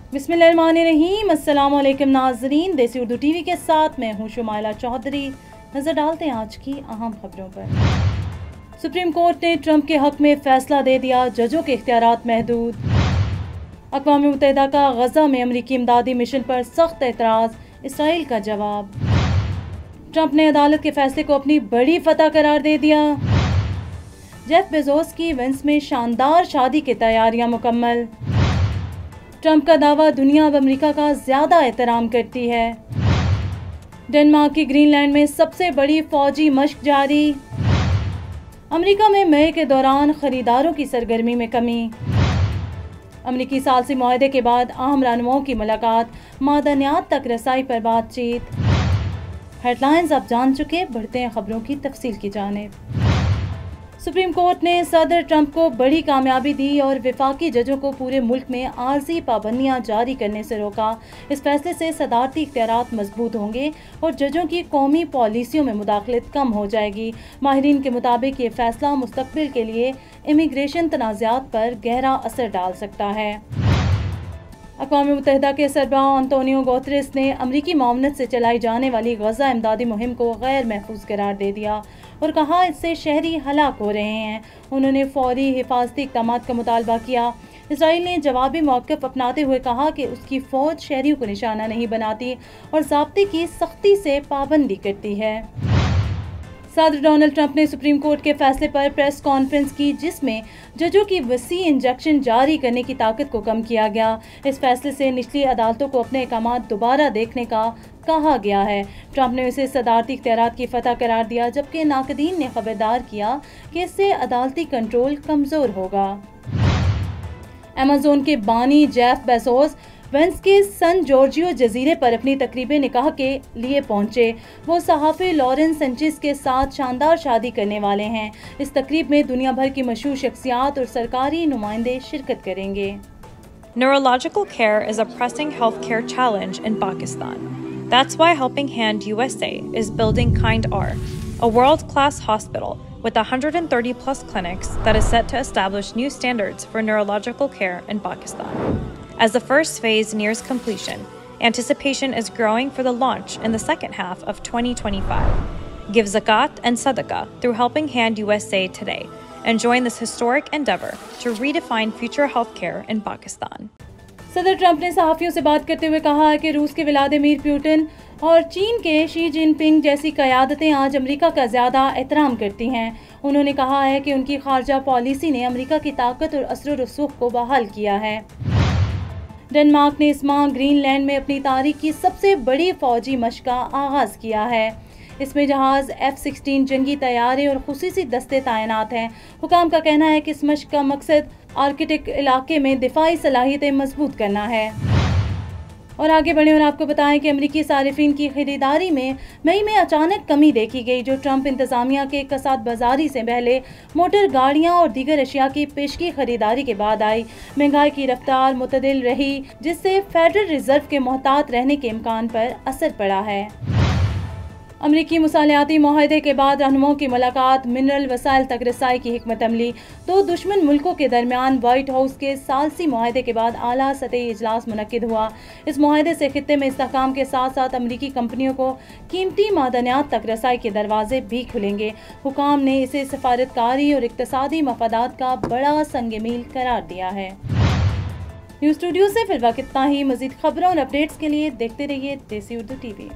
बिस्मिल्लाहिर्रहमानिर्रहीम। अस्सलामुअलैकुम नाज़रीन, देसी उर्दू टीवी के साथ मैं हूँ शुमाइला चौधरी। नज़र डालते हैं आज की अहम खबरों पर। सुप्रीम कोर्ट ने ट्रंप के हक में फैसला दे दिया, जजों के इख्तियारात महदूद। अक़वाम मुत्तहिदा का गज़ा में अमरीकी इमदादी मिशन पर सख्त एतराज़, इसराइल का जवाब। ट्रंप ने अदालत के फैसले को अपनी बड़ी फतह करार दे दिया। जेफ बेजोस की वेंस में शानदार शादी की तैयारियां मुकम्मल। ट्रंप का दावा, दुनिया अब अमेरिका का ज्यादा एहतराम करती है। डेनमार्क की ग्रीनलैंड में सबसे बड़ी फौजी मशक जारी। अमेरिका में मई के दौरान खरीदारों की सरगर्मी में कमी। अमेरिकी सालसी मुआहदे के बाद अहम रहनुमाओं की मुलाकात, मादनियात तक रसाई पर बातचीत। हेडलाइंस आप जान चुके, बढ़ते हैं खबरों की तफसील की जानिब। सुप्रीम कोर्ट ने सदर ट्रंप को बड़ी कामयाबी दी और वफाकी जजों को पूरे मुल्क में आर्जी पाबंदियां जारी करने से रोका। इस फैसले से सदारती इख्तियारात मजबूत होंगे और जजों की कौमी पॉलिसियों में मुदाखलत कम हो जाएगी। माहिरीन के मुताबिक ये फैसला मुस्तकबिल के लिए इमिग्रेशन तनाज़ात पर गहरा असर डाल सकता है। अक़वाम मुत्तहिदा के सरबराह अंतोनियो गुतेरेस ने अमरीकी मामनत से चलाई जाने वाली गज़ा इमदादी मुहिम को गैर महफूज करार दे दिया और कहा, इससे शहरी हलाक हो रहे हैं। उन्होंने फौरी हिफाजती इक़दामात का मुतालबा किया। इसराइल ने जवाबी मौक़िफ़ अपनाते हुए कहा कि उसकी फ़ौज शहरियों को निशाना नहीं बनाती और ज़ाब्ते की सख्ती से पाबंदी करती है। सदर डोनाल्ड ट्रंप ने सुप्रीम कोर्ट के फैसले पर प्रेस कॉन्फ्रेंस की, जिसमें जजों की वसी इंजेक्शन जारी करने की ताकत को कम किया गया। इस फैसले से निचली अदालतों को अपने अहकामात दोबारा देखने का कहा गया है। ट्रंप ने इसे सदारती इख्तियारात की फतह करार दिया, जबकि नाकदीन ने खबरदार किया कि इससे अदालती कंट्रोल कमज़ोर होगा। अमेज़न के बानी जेफ बेजोस वेंस के सन जॉर्जियो जजीरे पर अपनी तकरीबे निकाह के लिए पहुंचे। वो सहाफ़ी लॉरेंस सेंचेज के साथ शानदार शादी करने वाले हैं। इस तकरीब में दुनिया भर की मशहूर शख्सियात और सरकारी नुमाइंदे शिरकत करेंगे। Neurological care is a pressing healthcare challenge in Pakistan. That's why Helping Hand USA is building Kind R, a world-class hospital with 130 plus clinics that is set to establish new standards for neurological care in Pakistan. As the first phase nears completion, anticipation is growing for the launch in the second half of 2025. Give zakat and sadaqah through Helping Hand USA today and join this historic endeavor to redefine future healthcare in Pakistan. सदर Trump ने सहाफ़ियों से बात करते हुए कहा कि रूस के व्लादिमीर पुतिन और चीन के शी जिनपिंग जैसी क़यादतें आज अमेरिका का ज़्यादा एहतराम करती हैं। उन्होंने कहा है कि उनकी खारजा पॉलिसी ने अमेरिका की ताकत और असर और रसूख को बहाल किया है। डेनमार्क ने इस माह ग्रीनलैंड में अपनी तारीख की सबसे बड़ी फौजी मशक का आगाज़ किया है। इसमें जहाज़ F-16 जंगी तैयारे और खुसूसी दस्ते तैनात हैं। हुकाम का कहना है कि इस मशक का मकसद आर्कटिक इलाके में दिफाई सलाहियतें मजबूत करना है। और आगे बढ़े और आपको बताएं कि अमरीकी सारिफिन की खरीदारी में मई में अचानक कमी देखी गई, जो ट्रंप इंतजामिया के कसाद बाजारी से पहले मोटर गाड़ियां और दीगर अशिया की पेशगी खरीदारी के बाद आई। महंगाई की रफ्तार मुतदिल रही, जिससे फेडरल रिजर्व के मोहतात रहने के इम्कान पर असर पड़ा है। अमरीकी मुसालियाती मुआहदे के बाद रहनुमाओं की मुलाकात, मिनरल वसाइल तक रसाई की हिकमत अमली। दो दुश्मन मुल्कों के दरमियान व्हाइट हाउस के सालसी मुआहदे के बाद आला सतही इजलास मुनक्किद हुआ। इस मुआहदे से खित्ते में इस्तेहकाम के साथ साथ अमरीकी कंपनियों को कीमती मादनियात तक रसाई के दरवाजे भी खुलेंगे। हुकाम ने इसे सफारतकारी और इक्तसादी मफादात का बड़ा संग मील करार दिया है। न्यूज़ स्टूडियो से फिर वक्त इतना ही। मज़ीद खबरों और अपडेट्स के लिए देखते रहिए देसी Urdu TV.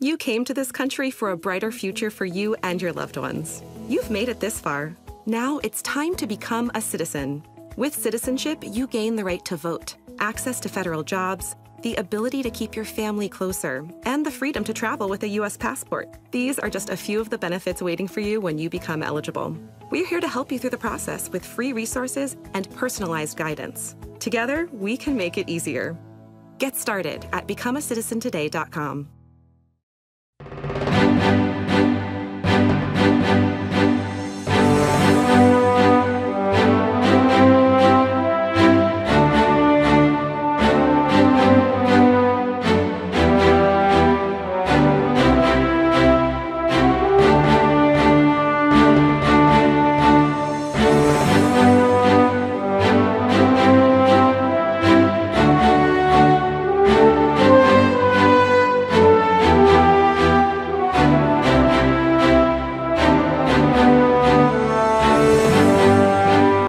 You came to this country for a brighter future for you and your loved ones. You've made it this far. Now it's time to become a citizen. With citizenship, you gain the right to vote, access to federal jobs, the ability to keep your family closer, and the freedom to travel with a U.S. passport. These are just a few of the benefits waiting for you when you become eligible. We're here to help you through the process with free resources and personalized guidance. Together, we can make it easier. Get started at becomeacitizentoday.com.